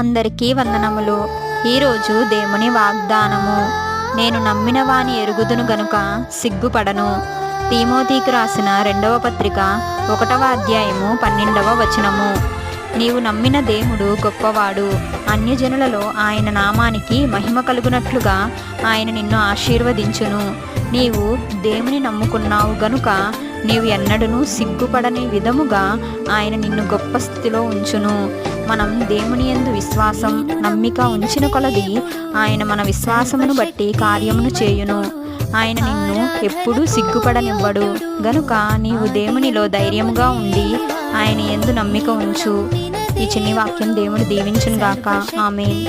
అందరికీ వందనములు. ఈరోజు దేవుని వాగ్దానము. నేను నమ్మిన వాని ఎరుగుదును గనుక సిగ్గుపడను. తిమోతికి రాసిన 2వ పత్రిక 1వ అధ్యాయము 12వ వచనము. నీవు నమ్మిన దేవుడు గొప్పవాడు. అన్యజనులలో ఆయన నామానికి మహిమ కలుగునట్లుగా ఆయన నిన్ను ఆశీర్వదించును. నీవు దేవుని నమ్ముకున్నావు గనుక నీవు ఎన్నడూ సిగ్గుపడని విధముగా ఆయన నిన్ను గొప్ప స్థితిలో ఉంచును. మనం దేవుని యందు విశ్వాసం నమ్మిక ఉంచిన కొలది ఆయన మన విశ్వాసమును బట్టి కార్యమును చేయును. ఆయన నిన్ను ఎప్పుడూ సిగ్గుపడనివ్వడు గనుక నీవు దేవునిలో ధైర్యముగా ఉండి ఆయన యందు నమ్మిక ఉంచు. ఈ చిన్ని వాక్యం దేవుడు దీవించును గాక. ఆమేన్.